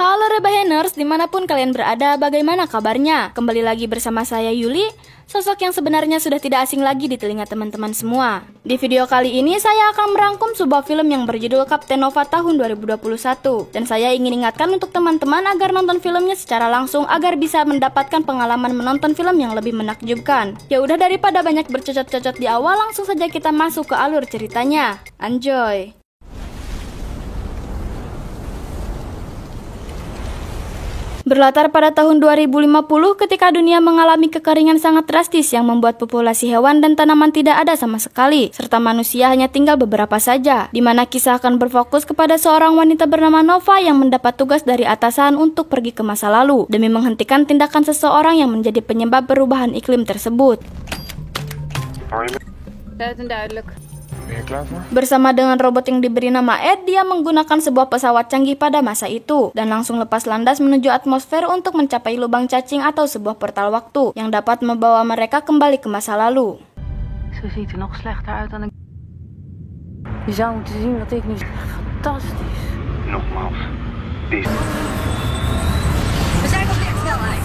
Halo Rebaheners, dimanapun kalian berada, bagaimana kabarnya? Kembali lagi bersama saya Yuli, sosok yang sebenarnya sudah tidak asing lagi di telinga teman-teman semua. Di video kali ini saya akan merangkum sebuah film yang berjudul Captain Nova tahun 2021. Dan saya ingin ingatkan untuk teman-teman agar nonton filmnya secara langsung agar bisa mendapatkan pengalaman menonton film yang lebih menakjubkan. Ya udah, daripada banyak bercocot-cocot di awal, langsung saja kita masuk ke alur ceritanya. Enjoy! Berlatar pada tahun 2050 ketika dunia mengalami kekeringan sangat drastis yang membuat populasi hewan dan tanaman tidak ada sama sekali, serta manusia hanya tinggal beberapa saja, di mana kisah akan berfokus kepada seorang wanita bernama Nova yang mendapat tugas dari atasan untuk pergi ke masa lalu demi menghentikan tindakan seseorang yang menjadi penyebab perubahan iklim tersebut. Bersama dengan robot yang diberi nama Ed, dia menggunakan sebuah pesawat canggih pada masa itu dan langsung lepas landas menuju atmosfer untuk mencapai lubang cacing atau sebuah portal waktu yang dapat membawa mereka kembali ke masa lalu. Ze ziet er nog slechter uit dan ik. Je zou moeten zien wat ik nu zie. Fantastisch. Nogmaals. We zijn op lichtsnelheid.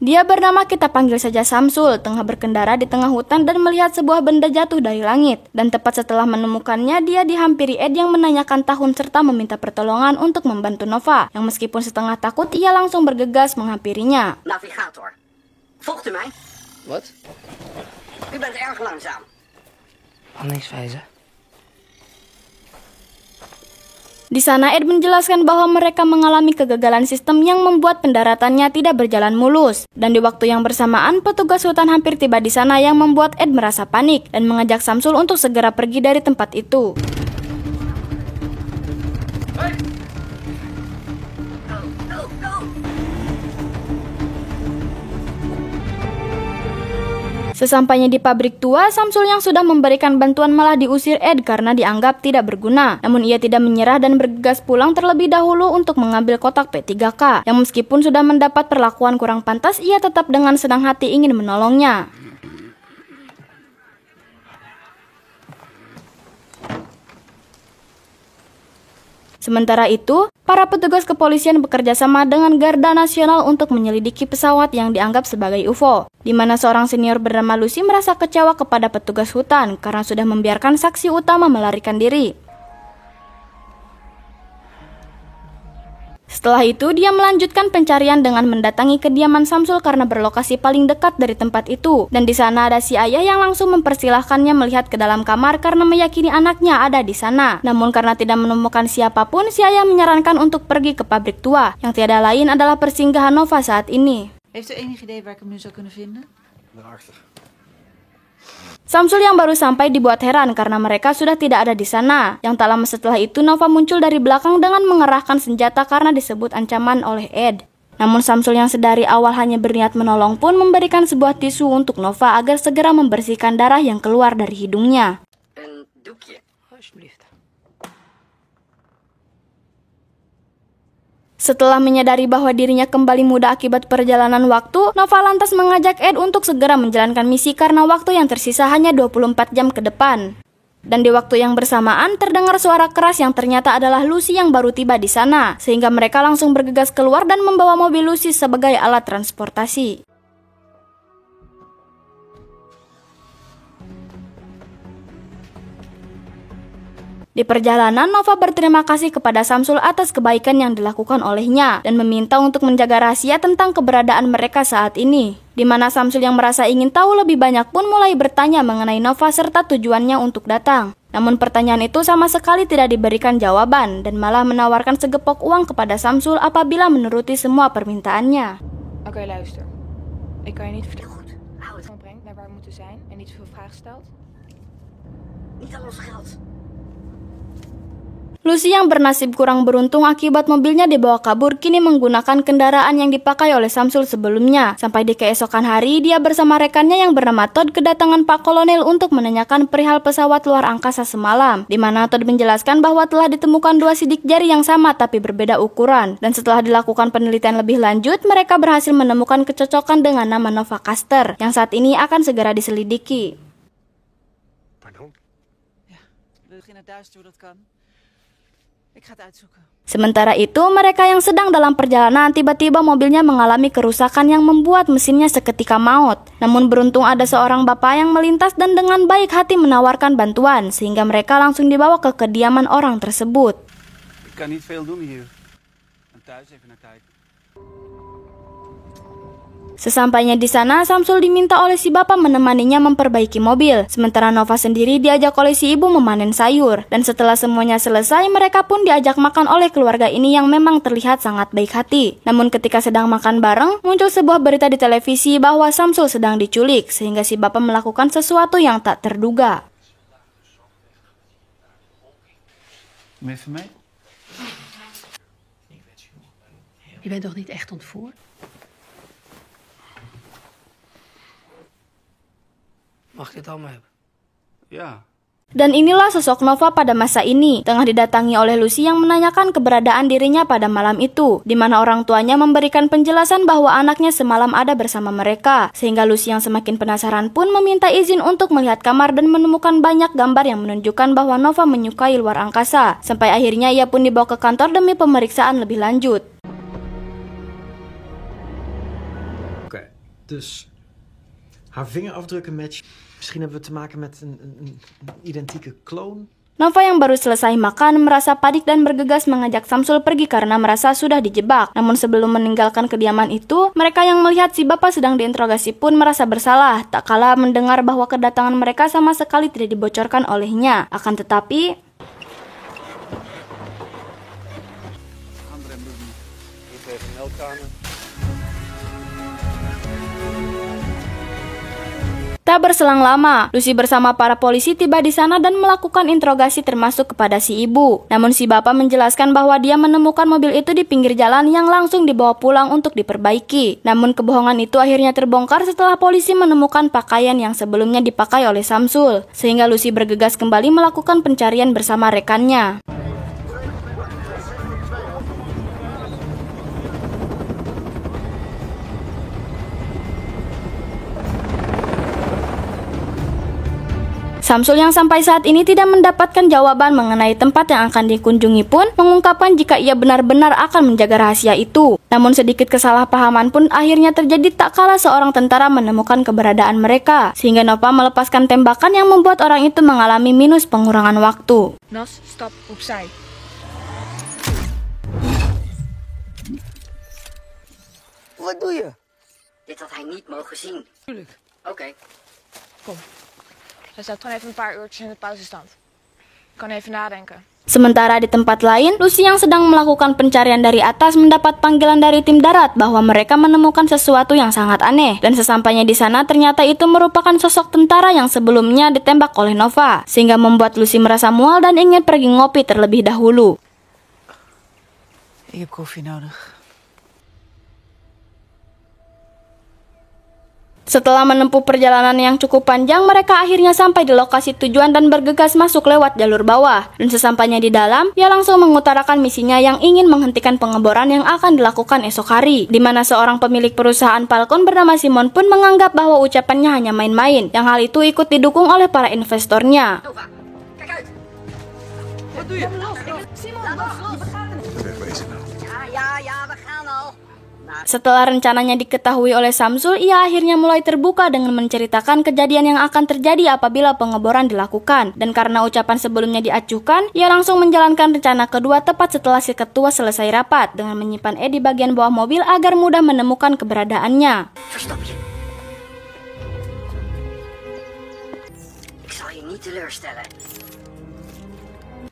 Dia bernama, kita panggil saja Samsul, tengah berkendara di tengah hutan dan melihat sebuah benda jatuh dari langit. Dan tepat setelah menemukannya, dia dihampiri Ed yang menanyakan tahun serta meminta pertolongan untuk membantu Nova, yang meskipun setengah takut, ia langsung bergegas menghampirinya. Navigator, volgt u mij? Wat? U bent erg langzaam. Landingswijze. Di sana Ed menjelaskan bahwa mereka mengalami kegagalan sistem yang membuat pendaratannya tidak berjalan mulus. Dan di waktu yang bersamaan, petugas hutan hampir tiba di sana yang membuat Ed merasa panik dan mengajak Samsul untuk segera pergi dari tempat itu. Sesampainya di pabrik tua, Samsul yang sudah memberikan bantuan malah diusir Ed karena dianggap tidak berguna. Namun ia tidak menyerah dan bergegas pulang terlebih dahulu untuk mengambil kotak P3K, yang meskipun sudah mendapat perlakuan kurang pantas, ia tetap dengan senang hati ingin menolongnya. Sementara itu, para petugas kepolisian bekerja sama dengan Garda Nasional untuk menyelidiki pesawat yang dianggap sebagai UFO, di mana seorang senior bernama Lucy merasa kecewa kepada petugas hutan karena sudah membiarkan saksi utama melarikan diri. Setelah itu, dia melanjutkan pencarian dengan mendatangi kediaman Samsul karena berlokasi paling dekat dari tempat itu. Dan di sana ada si ayah yang langsung mempersilahkannya melihat ke dalam kamar karena meyakini anaknya ada di sana. Namun karena tidak menemukan siapapun, si ayah menyarankan untuk pergi ke pabrik tua, yang tiada lain adalah persinggahan Nova saat ini. Heeft u enig idee waar ik hem nu zou kunnen vinden? Daarachter. Samsul yang baru sampai dibuat heran karena mereka sudah tidak ada di sana. Yang tak lama setelah itu, Nova muncul dari belakang dengan mengerahkan senjata karena disebut ancaman oleh Ed. Namun Samsul yang sedari awal hanya berniat menolong pun memberikan sebuah tisu untuk Nova agar segera membersihkan darah yang keluar dari hidungnya. Een doekje. Alsjeblieft. Setelah menyadari bahwa dirinya kembali muda akibat perjalanan waktu, Nova lantas mengajak Ed untuk segera menjalankan misi karena waktu yang tersisa hanya 24 jam ke depan. Dan di waktu yang bersamaan, terdengar suara keras yang ternyata adalah Lucy yang baru tiba di sana, sehingga mereka langsung bergegas keluar dan membawa mobil Lucy sebagai alat transportasi. Di perjalanan, Nova berterima kasih kepada Samsul atas kebaikan yang dilakukan olehnya dan meminta untuk menjaga rahasia tentang keberadaan mereka saat ini. Di mana Samsul yang merasa ingin tahu lebih banyak pun mulai bertanya mengenai Nova serta tujuannya untuk datang. Namun pertanyaan itu sama sekali tidak diberikan jawaban dan malah menawarkan segepok uang kepada Samsul apabila menuruti semua permintaannya. Oké, luister. Ik kan je niet vertellen Goed, hou het. brengt naar waar we moeten zijn en niet zoveel vragen stelt. Niet aan ons geld. Lucy yang bernasib kurang beruntung akibat mobilnya dibawa kabur kini menggunakan kendaraan yang dipakai oleh Samsul sebelumnya. Sampai di keesokan hari, dia bersama rekannya yang bernama Todd kedatangan Pak Kolonel untuk menanyakan perihal pesawat luar angkasa semalam, di mana Todd menjelaskan bahwa telah ditemukan dua sidik jari yang sama tapi berbeda ukuran. Dan setelah dilakukan penelitian lebih lanjut, mereka berhasil menemukan kecocokan dengan nama Nova Caster, yang saat ini akan segera diselidiki. Pardon? Ja, in het duister hoe dat kan. Ik ga het uitzoeken. Sementara itu, mereka yang sedang dalam perjalanan tiba-tiba mobilnya mengalami kerusakan yang membuat mesinnya seketika maut. Namun beruntung ada seorang bapak yang melintas dan dengan baik hati menawarkan bantuan, sehingga mereka langsung dibawa ke kediaman orang tersebut. Ik kan niet veel doen hier. En thuis even naar kijken. Sesampainya di sana, Samsul diminta oleh si bapak menemaninya memperbaiki mobil. Sementara Nova sendiri diajak oleh si ibu memanen sayur. Dan setelah semuanya selesai, mereka pun diajak makan oleh keluarga ini yang memang terlihat sangat baik hati. Namun ketika sedang makan bareng, muncul sebuah berita di televisi bahwa Samsul sedang diculik, sehingga si bapak melakukan sesuatu yang tak terduga. Kom even mee. Je bent toch niet echt ontvoerd? Mag ik dit allemaal hebben? Ja. Dan inilah sosok Nova pada masa ini, tengah didatangi oleh Lucy yang menanyakan keberadaan dirinya pada malam itu, di mana orang tuanya memberikan penjelasan bahwa anaknya semalam ada bersama mereka, sehingga Lucy yang semakin penasaran pun meminta izin untuk melihat kamar dan menemukan banyak gambar yang menunjukkan bahwa Nova menyukai luar angkasa, sampai akhirnya ia pun dibawa ke kantor demi pemeriksaan lebih lanjut. Oké, dus haar vingerafdrukken matchen. Misschien hebben we te maken met een identieke kloon. Nova yang baru selesai makan merasa panik dan bergegas mengajak Samsul pergi karena merasa sudah dijebak. Namun sebelum meninggalkan kediaman itu, mereka yang melihat si bapak sedang diinterogasi pun merasa bersalah, tak kala mendengar bahwa kedatangan mereka sama sekali tidak dibocorkan olehnya. Akan tetapi, Handrem doen. Even een meldkamer. tak berselang lama, Lucy bersama para polisi tiba di sana dan melakukan interogasi termasuk kepada si ibu. Namun si bapak menjelaskan bahwa dia menemukan mobil itu di pinggir jalan yang langsung dibawa pulang untuk diperbaiki. Namun kebohongan itu akhirnya terbongkar setelah polisi menemukan pakaian yang sebelumnya dipakai oleh Samsul, sehingga Lucy bergegas kembali melakukan pencarian bersama rekannya. Samsul yang sampai saat ini tidak mendapatkan jawaban mengenai tempat yang akan dikunjungi pun mengungkapkan jika ia benar-benar akan menjaga rahasia itu. Namun sedikit kesalahpahaman pun akhirnya terjadi tak kala seorang tentara menemukan keberadaan mereka, sehingga Nova melepaskan tembakan yang membuat orang itu mengalami minus pengurangan waktu. Nas, stap opzij. Wat doe je? Dit had hij niet mogen zien. Tuurlijk. Oké. Kom. Hij staat gewoon even een paar uurtjes in de pauzestand. Kan even nadenken. Sementara di tempat lain, Lucy yang sedang melakukan pencarian dari atas mendapat panggilan dari tim darat bahwa mereka menemukan sesuatu yang sangat aneh. Dan sesampainya di sana ternyata itu merupakan sosok tentara yang sebelumnya ditembak oleh Nova, sehingga membuat Lucy merasa mual dan ingin pergi ngopi terlebih dahulu. Ik heb koffie nodig. Setelah menempuh perjalanan yang cukup panjang, mereka akhirnya sampai di lokasi tujuan dan bergegas masuk lewat jalur bawah. Dan sesampainya di dalam, ia langsung mengutarakan misinya yang ingin menghentikan pengeboran yang akan dilakukan esok hari. Di mana seorang pemilik perusahaan Falcon bernama Simon pun menganggap bahwa ucapannya hanya main-main, yang hal itu ikut didukung oleh para investornya. Nova, kijk uit. Wat doe je? Simon, laat ons los. Ja, we gaan al. Setelah rencananya diketahui oleh Samsul, ia akhirnya mulai terbuka dengan menceritakan kejadian yang akan terjadi apabila pengeboran dilakukan. Dan karena ucapan sebelumnya diacuhkan, ia langsung menjalankan rencana kedua tepat setelah si ketua selesai rapat dengan menyimpan di bagian bawah mobil agar mudah menemukan keberadaannya. Verstap je. Ik zal je niet teleurstellen.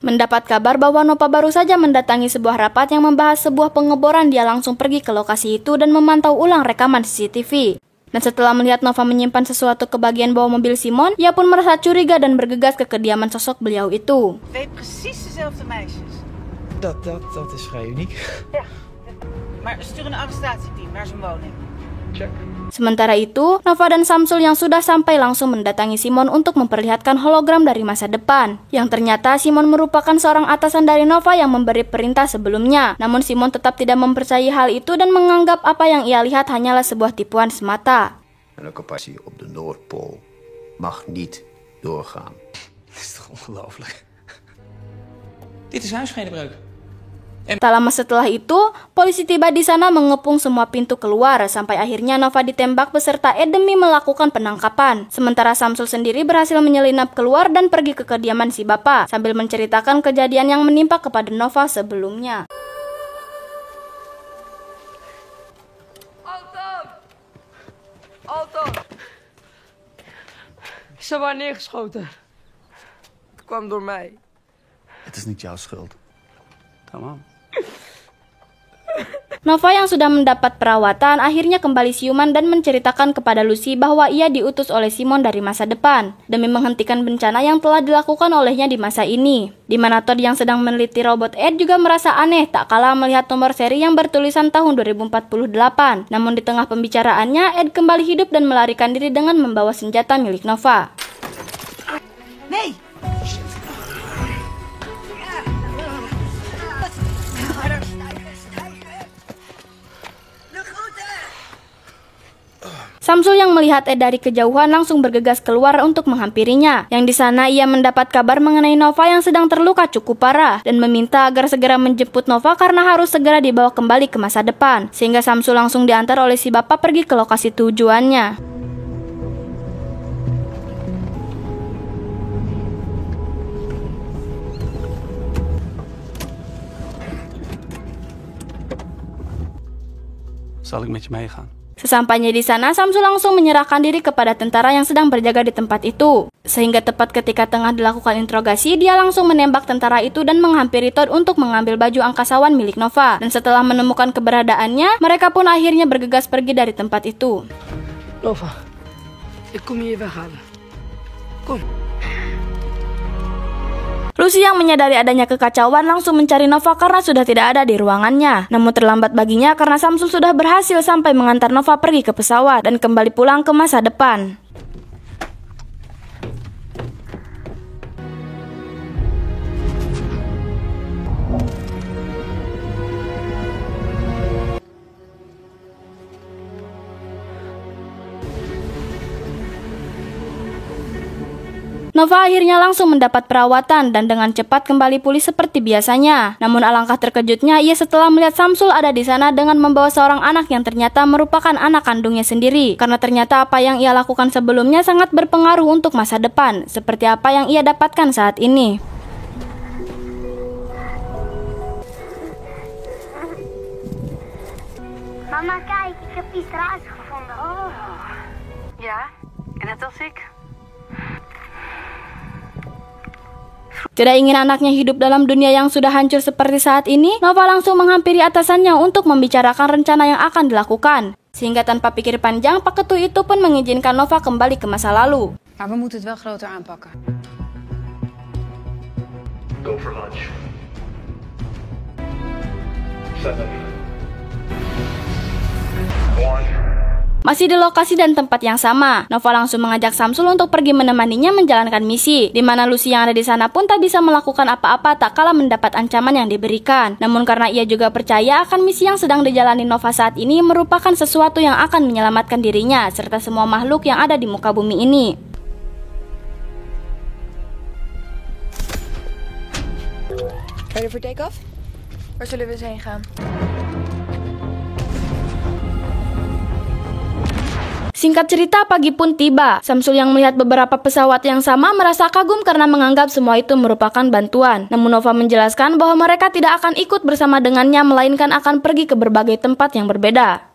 Mendapat kabar bahwa Nova baru saja mendatangi sebuah rapat yang membahas sebuah pengeboran, dia langsung pergi ke lokasi itu dan memantau ulang rekaman CCTV. Dan setelah melihat Nova menyimpan sesuatu ke bagian bawah mobil Simon, ia pun merasa curiga dan bergegas ke kediaman sosok beliau itu. Twee precies dezelfde meisjes. Dat is vrij uniek. Ja. Maar stuur een arrestatieteam naar zijn woning. Check. Sementara itu, Nova dan Samsul yang sudah sampai langsung mendatangi Simon untuk memperlihatkan hologram dari masa depan. Yang ternyata Simon merupakan seorang atasan dari Nova yang memberi perintah sebelumnya. Namun Simon tetap tidak mempercayai hal itu dan menganggap apa yang ia lihat hanyalah sebuah tipuan semata. En de occupatie op de Noordpool mag niet doorgaan. Dat is toch ongelooflijk? Dit is huisvredebreuk. Tak lama setelah itu, polisi tiba di sana mengepung semua pintu keluar sampai akhirnya Nova ditembak beserta Ed demi melakukan penangkapan. Sementara Samsul sendiri berhasil menyelinap keluar dan pergi ke kediaman si bapak sambil menceritakan kejadian yang menimpa kepada Nova sebelumnya. Alton! Ze waren neergeschoten. Het kwam door mij. Het is niet jouw schuld. Come on. Nova yang sudah mendapat perawatan akhirnya kembali siuman dan menceritakan kepada Lucy bahwa ia diutus oleh Simon dari masa depan demi menghentikan bencana yang telah dilakukan olehnya di masa ini. Di mana Todd yang sedang meneliti robot Ed juga merasa aneh tak kalah melihat nomor seri yang bertulisan tahun 2048. Namun di tengah pembicaraannya, Ed kembali hidup dan melarikan diri dengan membawa senjata milik Nova. Nee! Samsul yang melihat Ed dari kejauhan langsung bergegas keluar untuk menghampirinya. Yang di sana ia mendapat kabar mengenai Nova yang sedang terluka cukup parah dan meminta agar segera menjemput Nova karena harus segera dibawa kembali ke masa depan. Sehingga Samsul langsung diantar oleh si bapak pergi ke lokasi tujuannya. Zal ik met je meegaan? Sesampainya di sana, Samsul langsung menyerahkan diri kepada tentara yang sedang berjaga di tempat itu. Sehingga tepat ketika tengah dilakukan interogasi, dia langsung menembak tentara itu dan menghampiri Todd untuk mengambil baju angkasawan milik Nova. Dan setelah menemukan keberadaannya, mereka pun akhirnya bergegas pergi dari tempat itu. Nova, ik kom je hier weghalen. Kom. Lucy yang menyadari adanya kekacauan langsung mencari Nova karena sudah tidak ada di ruangannya. Namun terlambat baginya karena Samsul sudah berhasil sampai mengantar Nova pergi ke pesawat dan kembali pulang ke masa depan. Nova akhirnya langsung mendapat perawatan dan dengan cepat kembali pulih seperti biasanya. Namun alangkah terkejutnya ia setelah melihat Samsul ada di sana dengan membawa seorang anak yang ternyata merupakan anak kandungnya sendiri. Karena ternyata apa yang ia lakukan sebelumnya sangat berpengaruh untuk masa depan, seperti apa yang ia dapatkan saat ini. Mama, kijk, ik heb die straat gevonden. Oh. Ja, en net als ik. Tidak ingin anaknya hidup dalam dunia yang sudah hancur seperti saat ini, Nova langsung menghampiri atasannya untuk membicarakan rencana yang akan dilakukan. Sehingga tanpa pikir panjang, Pak Ketu itu pun mengizinkan Nova kembali ke masa lalu. Maar we moeten het wel groter aanpakken. Go for lunch. 7. 1. Masih di lokasi dan tempat yang sama, Nova langsung mengajak Samsul untuk pergi menemaninya menjalankan misi, di mana Lucy yang ada di sana pun tak bisa melakukan apa-apa tak kala mendapat ancaman yang diberikan. Namun karena ia juga percaya akan misi yang sedang dijalani Nova saat ini merupakan sesuatu yang akan menyelamatkan dirinya serta semua makhluk yang ada di muka bumi ini. Ready for take-off? Waar zullen we eens heen gaan? Singkat cerita, pagi pun tiba. Samsul yang melihat beberapa pesawat yang sama merasa kagum karena menganggap semua itu merupakan bantuan. Namun Nova menjelaskan bahwa mereka tidak akan ikut bersama dengannya, melainkan akan pergi ke berbagai tempat yang berbeda.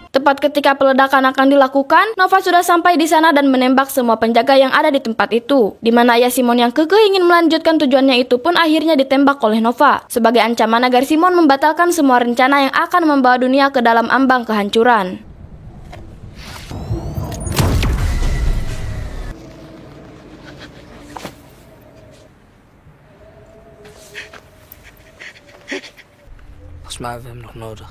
Tepat ketika peledakan akan dilakukan, Nova sudah sampai di sana dan menembak semua penjaga yang ada di tempat itu. Di mana ayah Simon yang kekeh ingin melanjutkan tujuannya itu pun akhirnya ditembak oleh Nova sebagai ancaman agar Simon membatalkan semua rencana yang akan membawa dunia ke dalam ambang kehancuran. Volgens mij hebben we hem nog nodig.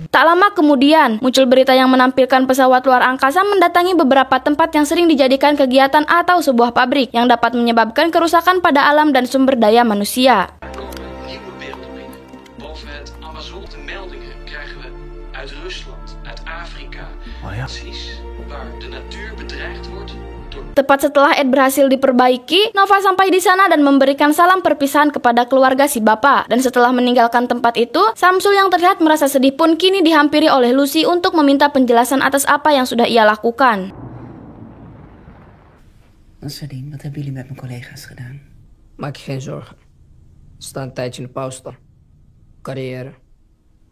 Tak lama kemudian, muncul berita yang menampilkan pesawat luar angkasa mendatangi beberapa tempat yang sering dijadikan kegiatan atau sebuah pabrik yang dapat menyebabkan kerusakan pada alam dan sumber daya manusia. Nieuwe beelden binnen. Boven het Amazone meldingen krijgen we uit Rusland, uit Afrika. Precies waar de natuur natuur bedreigd wordt door... Tepat setelah Ed berhasil diperbaiki, Nova sampai di sana dan memberikan salam perpisahan kepada keluarga si bapak. Dan setelah meninggalkan tempat itu, Samsul yang terlihat merasa sedih pun kini dihampiri oleh Lucy untuk meminta penjelasan atas apa yang sudah ia lakukan. Nasreddin, wat hebben jullie met mijn collega's gedaan? Maak je geen zorgen. Ze staan een tijdje in de pauze. Carrière,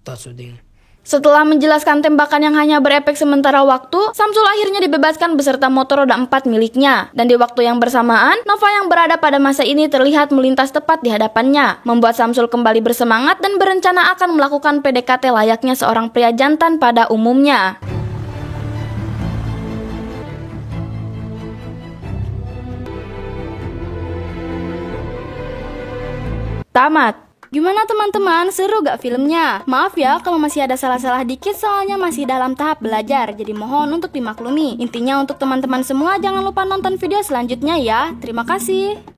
dat soort dingen. Setelah menjelaskan tembakan yang hanya berefek sementara waktu, Samsul akhirnya dibebaskan beserta motor roda 4 miliknya. Dan di waktu yang bersamaan, Nova yang berada pada masa ini terlihat melintas tepat di hadapannya, membuat Samsul kembali bersemangat dan berencana akan melakukan PDKT layaknya seorang pria jantan pada umumnya. Tamat. Gimana teman-teman, seru gak filmnya? Maaf ya kalau masih ada salah-salah dikit soalnya masih dalam tahap belajar, jadi mohon untuk dimaklumi. Intinya untuk teman-teman semua jangan lupa nonton video selanjutnya ya. Terima kasih.